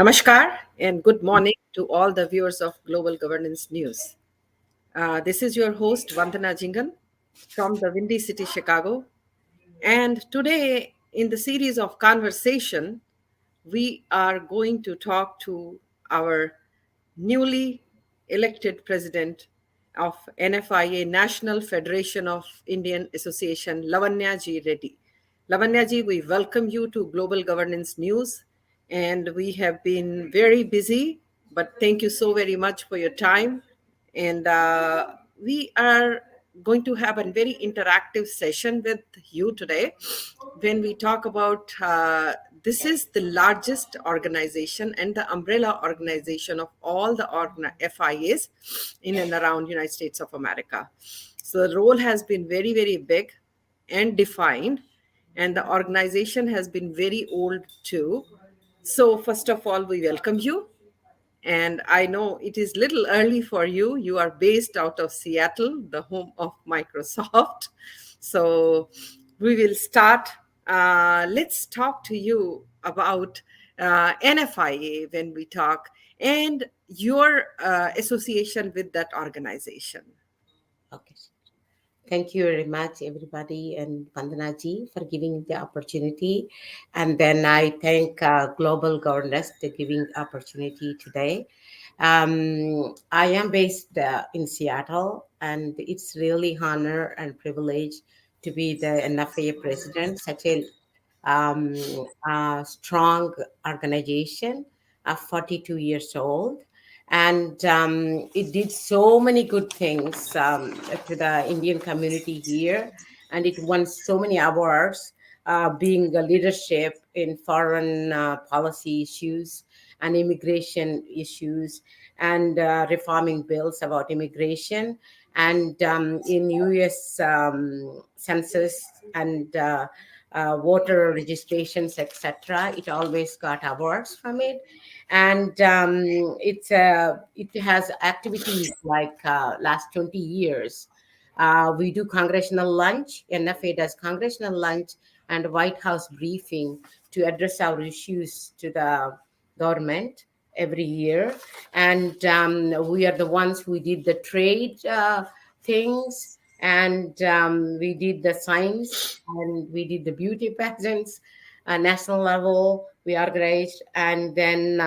Namaskar and good morning to all the viewers of Global Governance News. This is your host, Vandana Jhingan from the Windy City, Chicago. And today, in the series of conversation, we are going to talk to our newly elected president of NFIA, National Federation of Indian Association, Lavanya G. Reddy. Lavanya ji, we welcome you to Global Governance News. And we have been very busy, but thank you so very much for your time. And we are going to have a very interactive session with you today when we talk about this is the largest organization and the umbrella organization of all the FIAs in and around United States of America. So the role has been very, very big and defined, and the organization has been very old too. So first of all, we welcome you. And I know it is little early for you. You are based out of Seattle, the home of Microsoft. So we will start. Let's talk to you about NFIA when we talk and your association with that organization. Okay. Thank you very much, everybody, and Vandana ji for giving the opportunity. And then I thank Global Governance for giving opportunity today. I am based in Seattle, and it's really honor and privilege to be the NFA president, such a strong organization, 42 years old. And it did so many good things to the Indian community here. And it won so many awards, being a leadership in foreign policy issues and immigration issues and reforming bills about immigration and in U.S. census and voter registrations, etc. It always got awards from it, and it has activities like last 20 years. We do congressional lunch. NFA does congressional lunch and White House briefing to address our issues to the government every year, and we are the ones who did the trade things, and we did the science, and we did the beauty pageants, national level we organized, and then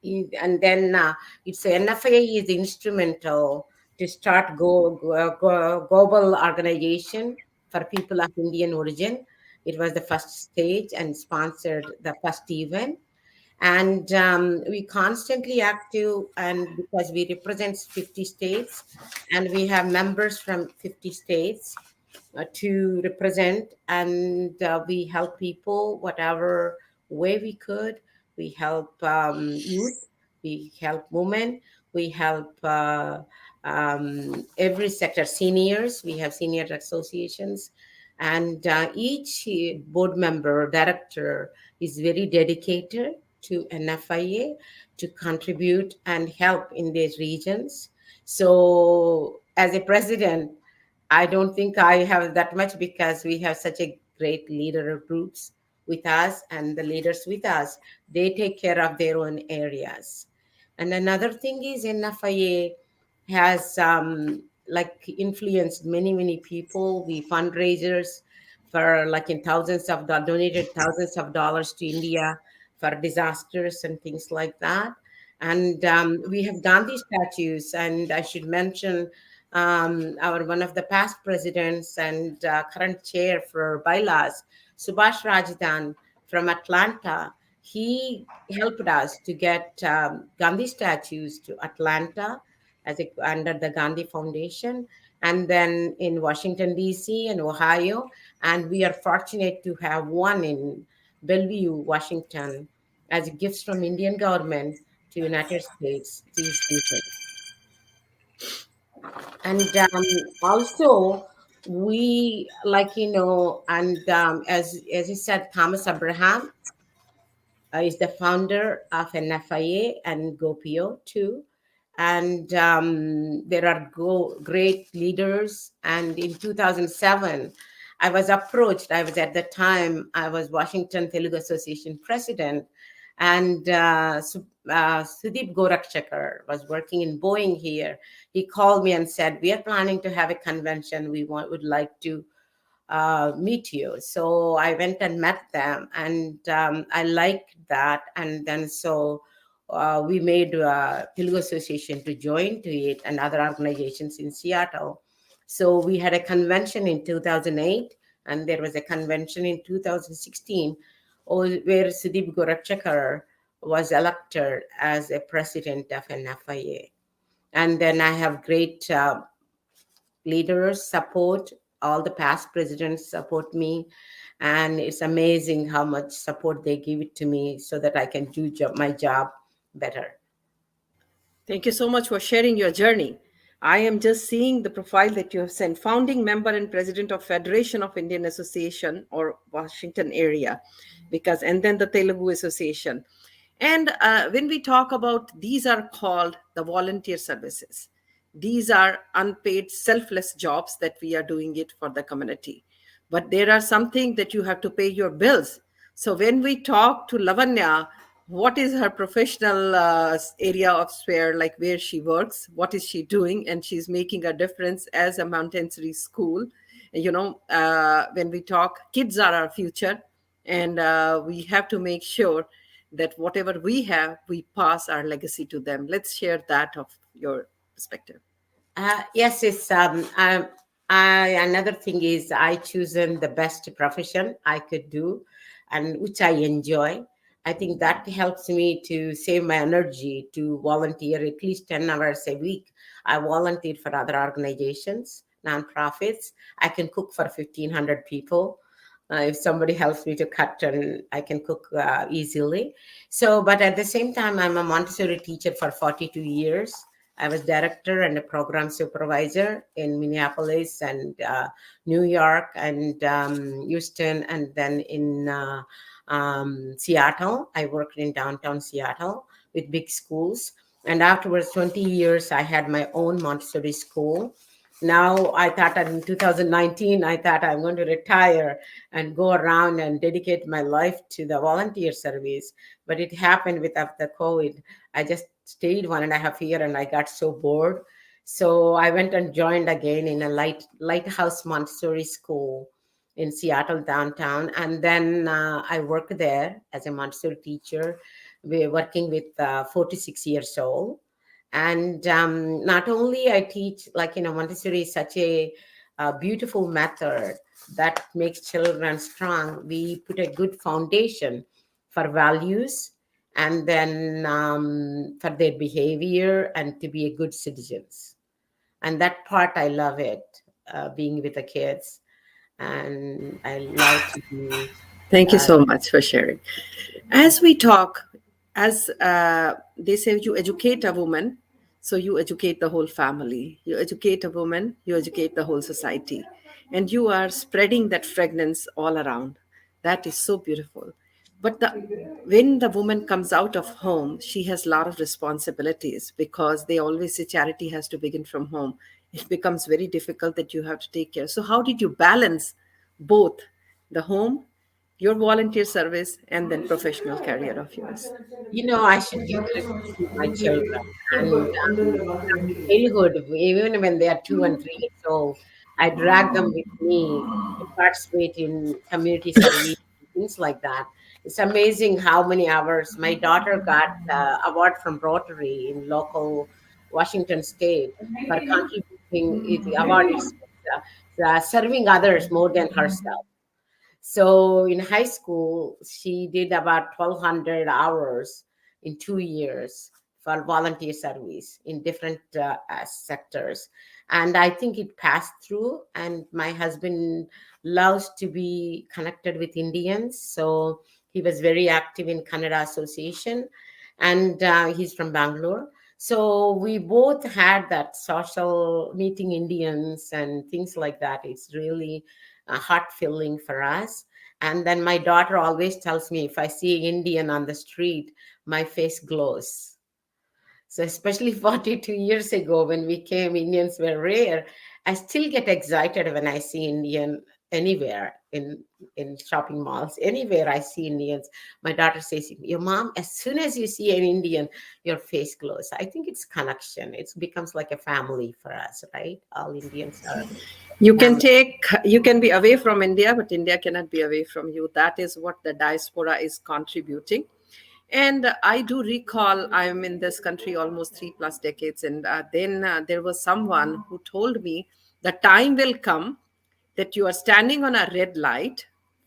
it's NFA is instrumental to start global organization for people of Indian origin. It was the first stage and sponsored the first event, and we constantly active, and because we represent 50 states and we have members from 50 states to represent, and we help people whatever way we could. We help youth, we help women, we help every sector, seniors. We have senior associations, and each board member director is very dedicated to NFIA to contribute and help in these regions. So as a president, I don't think I have that much because we have such a great leader groups with us, and the leaders with us, they take care of their own areas. And another thing is NFIA has like influenced many people. We fundraisers for like in donated thousands of dollars to India for disasters and things like that. And we have Gandhi statues, and I should mention our one of the past presidents and current chair for bylaws, Subhash Rajdan from Atlanta. He helped us to get Gandhi statues to Atlanta under the Gandhi Foundation, and then in Washington D.C. and Ohio, and we are fortunate to have one in Bellevue, Washington, as gifts from Indian government to United States. These things. And also we and as you said, Thomas Abraham is the founder of NFIA and GoPio too. And there are great leaders. And in 2007, I was approached. I was at the time, I was Washington Telugu Association president. And Sudeep Gorakshakar was working in Boeing here. He called me and said, "We are planning to have a convention. Would like to meet you." So I went and met them, and I liked that. And then we made Telugu Association to join to it, and other organizations in Seattle. So we had a convention in 2008, and there was a convention in 2016 where Sudeep Gorakshakar was elected as a president of NFIA. And then I have great leaders support, all the past presidents support me, and it's amazing how much support they give it to me so that I can do my job better. Thank you so much for sharing your journey. I am just seeing the profile that you have sent. Founding member and president of Federation of Indian Association or Washington area, because and then the Telugu Association. And when we talk about these are called the volunteer services. These are unpaid, selfless jobs that we are doing it for the community. But there are something that you have to pay your bills. So when we talk to Lavanya, what is her professional area of sphere, like where she works, what is she doing, and she's making a difference as a Montessori school. When we talk, kids are our future, and we have to make sure that whatever we have, we pass our legacy to them. Let's share that of your perspective. Yes, it's another thing is I chosen the best profession I could do, and which I enjoy. I think that helps me to save my energy to volunteer at least 10 hours a week. I volunteer for other organizations, nonprofits. I can cook for 1,500 people. If somebody helps me to cut, and I can cook easily. So, but at the same time, I'm a Montessori teacher for 42 years. I was director and a program supervisor in Minneapolis and New York and Houston, and then in Seattle. I worked in downtown Seattle with big schools. And afterwards, 20 years, I had my own Montessori school. Now I thought in 2019, I thought I'm going to retire and go around and dedicate my life to the volunteer service. But it happened with after COVID. I just stayed 1.5 years and I got so bored. So I went and joined again in a lighthouse Montessori school in Seattle downtown. And then I worked there as a Montessori teacher. We're working with 46 years old. And not only I teach, like, Montessori is such a beautiful method that makes children strong. We put a good foundation for values, and then for their behavior and to be a good citizens. And that part, I love it, being with the kids. And I love to do. Thank you Uh, so much for sharing. As we talk, as they say, you educate a woman, so you educate the whole family. You educate a woman, you educate the whole society. And you are spreading that fragrance all around. That is so beautiful. But when the woman comes out of home, she has a lot of responsibilities, because they always say charity has to begin from home. It becomes very difficult that you have to take care. So, how did you balance both the home, your volunteer service, and then professional career of yours? I should give credit to my children. And from childhood, even when they are 2 and 3 years old, I drag them with me to participate in community service, things like that. It's amazing how many hours. My daughter got award from Rotary in local Washington State for contributing. The award is serving others more than herself. So in high school, she did about 1,200 hours in 2 years for volunteer service in different sectors. And I think it passed through. And my husband loves to be connected with Indians. So he was very active in Kannada Association. And he's from Bangalore. So we both had that social meeting Indians and things like that. It's really heart filling for us. And then my daughter always tells me if I see an Indian on the street, my face glows. So especially 42 years ago when we came, Indians were rare. I still get excited when I see Indian, anywhere in shopping malls, anywhere I see Indians, my daughter says, "Your mom, as soon as you see an Indian, your face glows." I think it's connection. It becomes like a family for us, right? All Indians are family. You can be away from India, but India cannot be away from you. That is what the diaspora is contributing. And I do recall I'm in this country almost 3 plus decades, and then there was someone who told me the time will come that you are standing on a red light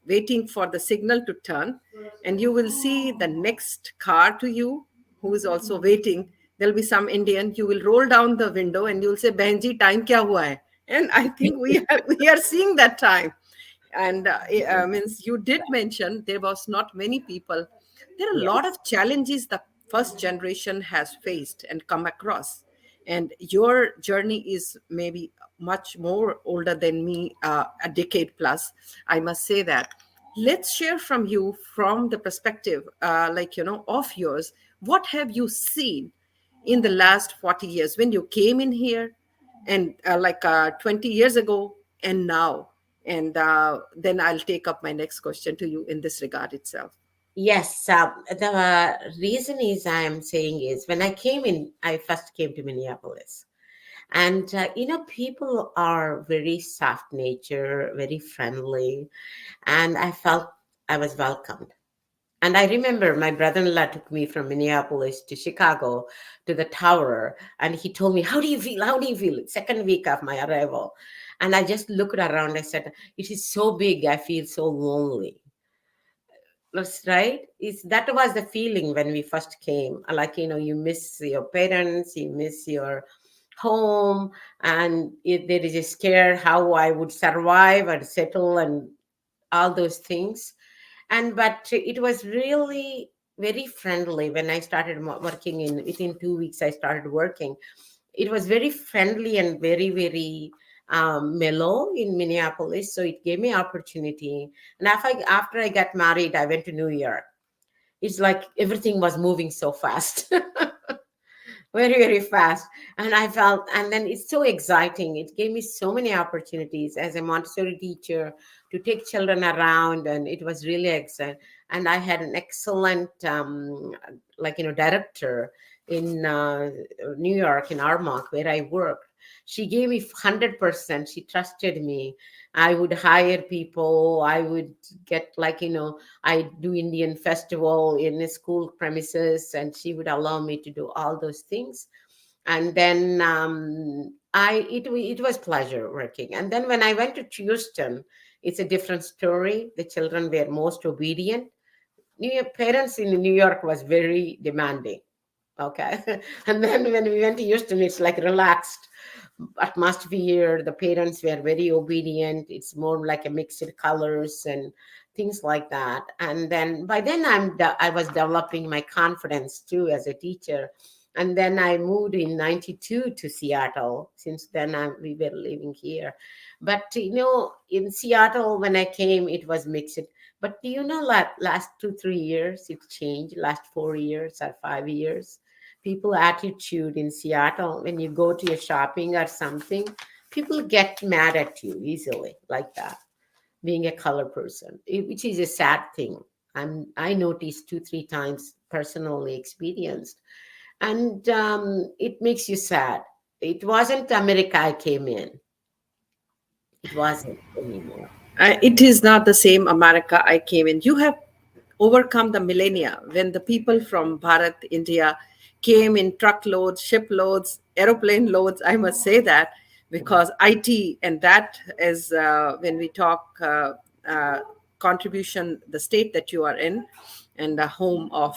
waiting for the signal to turn, and you will see the next car to you who is also waiting. There'll be some Indian. You will roll down the window and you'll say, "Behenji, time kya hua hai?" And I think we are seeing that time. And means you did mention there was not many people. There are a lot Yes. of challenges the first generation has faced and come across, and your journey is maybe much more older than me, a decade plus, I must say that. Let's share from you, from the perspective of yours. What have you seen in the last 40 years when you came in here, and 20 years ago and now? And then I'll take up my next question to you in this regard itself. Yes, the reason is I am saying is when I came in, I first came to Minneapolis, and people are very soft nature, very friendly, and I felt I was welcomed. And I remember my brother-in-law took me from Minneapolis to Chicago to the tower, and he told me, "How do you feel? How do you feel?" Second week of my arrival, and I just looked around. I said, "It is so big. I feel so lonely." That's right. Is that was the feeling when we first came. Like, you miss your parents, you miss your home, and there is a scare how I would survive and settle and all those things. And but it was really very friendly when I started working. In within 2 weeks I started working. It was very friendly and very, very mellow in Minneapolis, so it gave me opportunity. And after I got married, I went to New York. It's like everything was moving so fast. Very, very fast. And I felt, and then it's so exciting. It gave me so many opportunities as a Montessori teacher to take children around, and it was really exciting. And I had an excellent director in New York, in Armonk, where I worked. She gave me 100%. She trusted me. I would hire people. I would get, I do Indian festival in the school premises, and she would allow me to do all those things. And then it was pleasure working. And then when I went to Houston, it's a different story. The children were most obedient. New York parents in New York was very demanding. Okay. And then when we went to Houston, it's like relaxed atmosphere. The parents were very obedient. It's more like a mixed colors and things like that. And then by then I was developing my confidence too as a teacher. And then I moved in 92 to Seattle. Since then we were living here. But in Seattle when I came, it was mixed. But do you know that last 2 3 years it changed, last 4 years or 5 years? People attitude in Seattle, when you go to your shopping or something, people get mad at you easily like that, being a color person, which is a sad thing. I noticed 2 3 times, personally experienced. And it makes you sad. It wasn't America I came in. It wasn't anymore. It is not the same America I came in. You have overcome the millennia when the people from Bharat, India came in truckloads, shiploads, aeroplane loads. I must say that because IT, and that is when we talk uh, contribution, the state that you are in, and the home of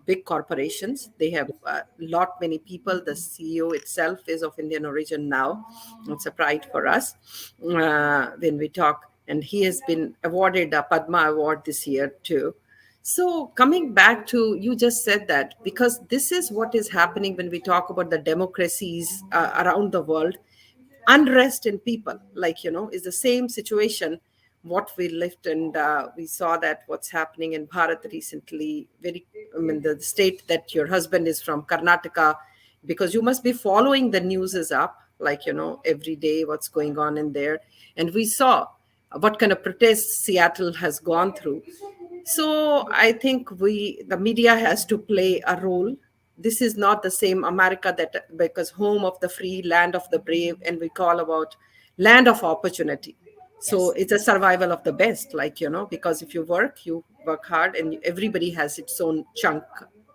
big corporations. They have lot many people. The CEO itself is of Indian origin now. It's a pride for us when we talk. And he has been awarded a Padma Award this year too. So coming back to, you just said that because this is what is happening when we talk about the democracies around the world. Unrest in people, is the same situation what we lived, and we saw that what's happening in Bharat recently. Very, I mean, the state that your husband is from, Karnataka, because you must be following the news is up, every day what's going on in there. And we saw what kind of protests Seattle has gone through. So I think the media has to play a role. This is not the same America that, because home of the free, land of the brave, and we call about land of opportunity. So Yes. it's a survival of the best, like, because if you work hard, and everybody has its own chunk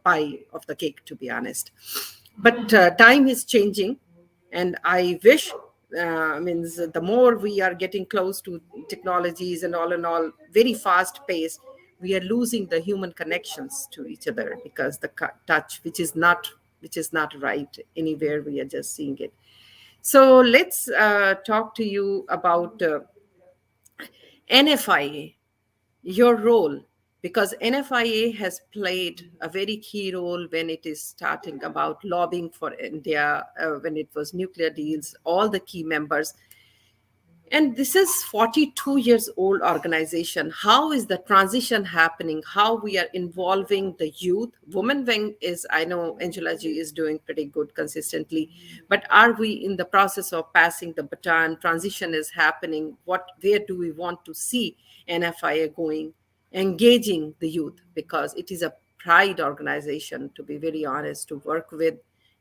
pie of the cake, to be honest. But time is changing, and I wish, means the more we are getting close to technologies and all, very fast pace, we are losing the human connections to each other, because the touch, which is not right anywhere, we are just seeing it. So let's talk to you about NFIA, your role, because NFIA has played a very key role when it is starting about lobbying for India, when it was nuclear deals, all the key members. And this is 42 years old organization. How is the transition happening? How we are involving the youth? Women wing is, I know Angela G is doing pretty good consistently, but are we in the process of passing the baton? Transition is happening. Where do we want to see NFIA going, engaging the youth? Because it is a pride organization, to be very honest, to work with,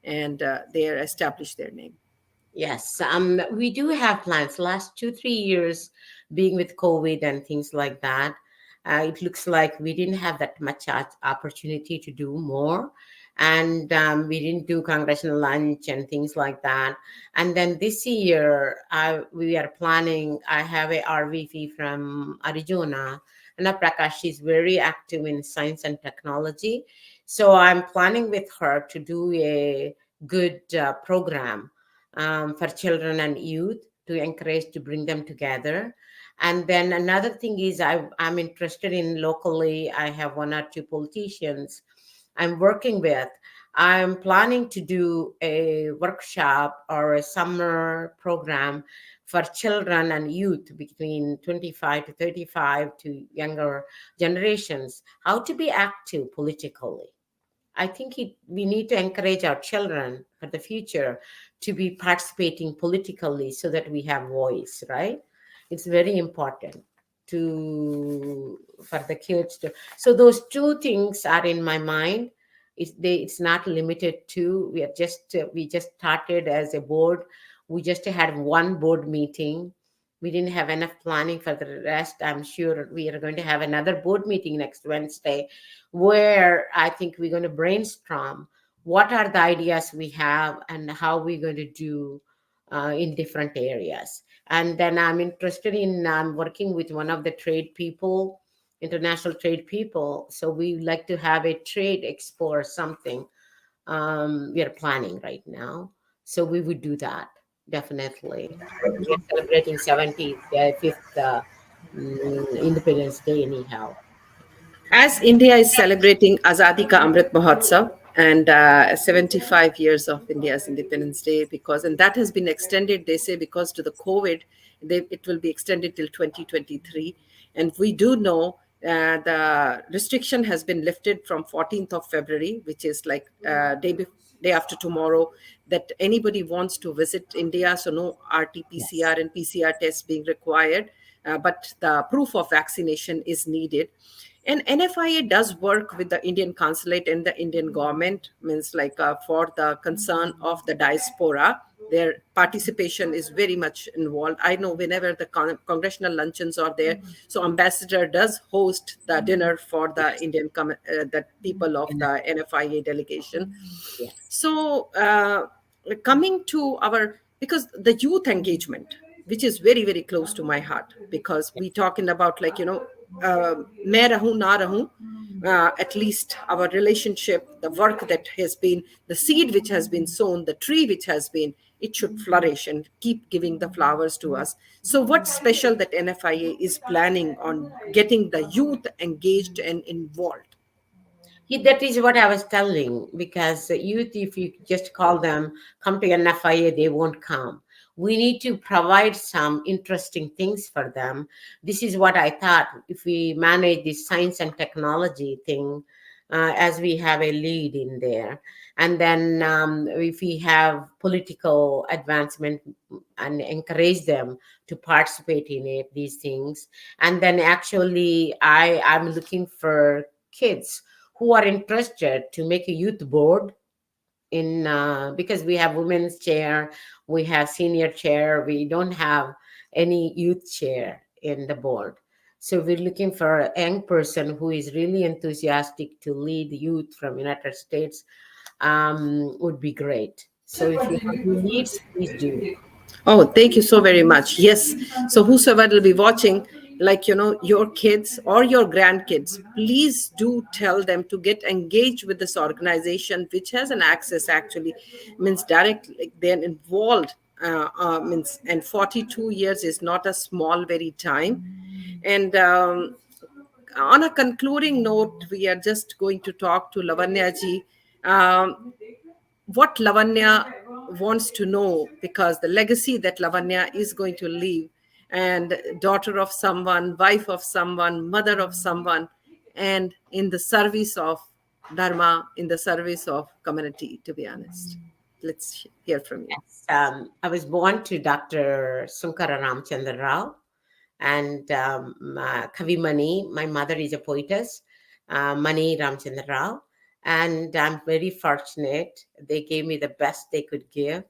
and they are established their name. Yes, we do have plans. Last 2, 3 years, being with COVID and things like that, it looks like we didn't have that much opportunity to do more, and we didn't do congressional lunch and things like that. And then this year, we are planning. I have a RVP from Arizona, Anna Prakash. She's very active in science and technology, so I'm planning with her to do a good program for children and youth to encourage to bring them together. And then another thing is I'm interested in locally. I have one or two politicians I'm working with. I'm planning to do a workshop or a summer program for children and youth between 25 to 35 to younger generations, how to be active politically. I think we need to encourage our children for the future to be participating politically so that we have voice, right? It's very important for the kids to. So those two things are in my mind. It's not limited to. We just started as a board. We just had one board meeting. We didn't have enough planning for the rest. I'm sure we are going to have another board meeting next Wednesday, where I think we're going to brainstorm what are the ideas we have and how we're going to do in different areas. And then I'm interested in working with one of the trade people, international trade people. So we like to have a trade expo or something. We are planning right now. So we would do that definitely. We are celebrating 75th Independence Day anyhow. As India is celebrating Azadi Ka Amrit Mahotsav, and 75 years of India's Independence Day, and that has been extended, they say, because to the COVID, it will be extended till 2023. And we do know the restriction has been lifted from 14th of February, which is like day after tomorrow, that anybody wants to visit India, so no Yes. RT-PCR and PCR tests being required, but the proof of vaccination is needed. And NFIA does work with the Indian consulate and the Indian government, means like for the concern of the diaspora. Their participation is very much involved. I know whenever the congressional luncheons are there, so ambassador does host the dinner for the Yes. the people of And, the NFIA delegation. yes. So coming to our, because the youth engagement, which is very very close to my heart, because we talking about, like, मैं रहूं ना रहूं, at least our relationship, the work that has been, the seed which has been sown, the tree which has been, it should flourish and keep giving the flowers to us. So what's special that NFIA is planning on getting the youth engaged and involved? That is what I was telling, because youth, if you just call them, come to NFIA, they won't come. We need to provide some interesting things for them. This is what I thought. If we manage this science and technology thing, as we have a lead in there, And then if we have political advancement, and encourage them to participate in it, these things. And then actually I'm looking for kids who are interested to make a youth board in because we have women's chair, we have senior chair, we don't have any youth chair in the board. So we're looking for a young person who is really enthusiastic to lead youth from United States. Would be great. So if you have any leads, please do. Oh, thank you so very much. Yes. So, whosoever will be watching, like, your kids or your grandkids, please do tell them to get engaged with this organization, which has an access actually, means direct, like they're involved. Means, and 42 years is not a small, very time. And on a concluding note, we are just going to talk to Lavanya ji. What Lavanya wants to know, because the legacy that Lavanya is going to leave, and daughter of someone, wife of someone, mother of someone, and in the service of Dharma, in the service of community, to be honest. Let's hear from you. Yes. I was born to Dr. Sunkara Ramchandra Rao and Kavi Mani. My mother is a poetess, Mani Ramchandra Rao. And I'm very fortunate. They gave me the best they could give.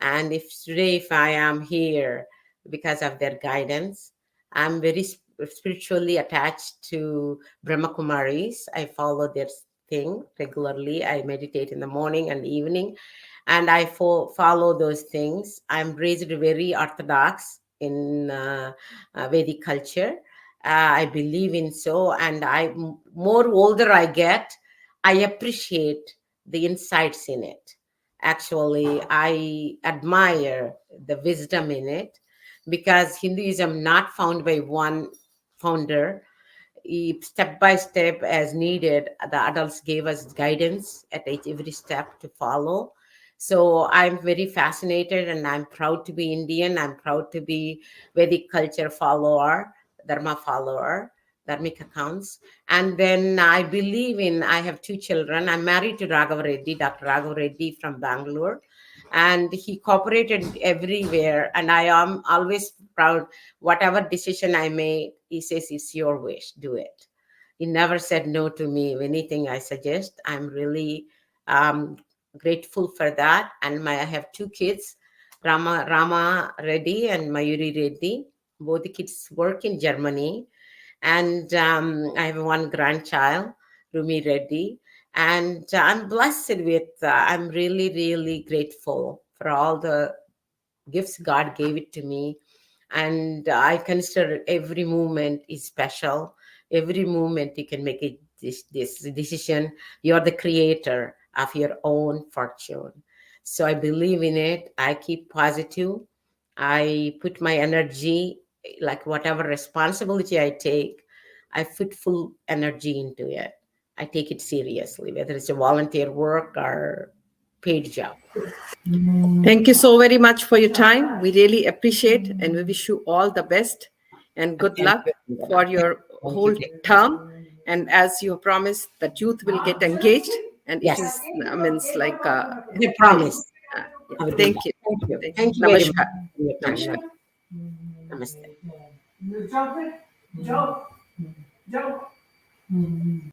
And if today, if I am here because of their guidance, I'm very spiritually attached to Brahma Kumaris. I follow their thing regularly. I meditate in the morning and evening, and I follow those things. I'm raised very orthodox in Vedic culture. I believe in so, and more older I get, I appreciate the insights in it. Actually, I admire the wisdom in it, because Hinduism not found by one founder. Step by step, as needed, the adults gave us guidance at every step to follow. So I'm very fascinated, and I'm proud to be Indian. I'm proud to be Vedic culture follower, Dharma follower, Dharmic accounts. And then I have two children. I'm married to Raghav Reddy, Dr. Raghav Reddy from Bangalore, and he cooperated everywhere. And I am always proud. Whatever decision I made, he says, it's your wish, do it. He never said no to me. Anything I suggest, I'm really um, grateful for that. And I have two kids, Rama Reddy and Mayuri Reddy. Both the kids work in Germany. And I have one grandchild, Rumi Reddy. And I'm blessed with, I'm really, really grateful for all the gifts God gave it to me. And I consider every moment is special. Every moment you can make this decision. You're the creator of your own fortune. So I believe in it. I keep positive. I put my energy, like whatever responsibility I take, I put full energy into it. I take it seriously, whether it's a volunteer work or paid job. Thank you so very much for your time. We really appreciate, and we wish you all the best and good Thank luck you, Vandana. for your Thank you. whole term. And as you promised, that youth will get engaged, and it is, Yes, means like, the promise. yeah. I will do Thank that. you. Thank you. Thank you. Thank you very much Namaskar. for your time. Namaskar. Namaste.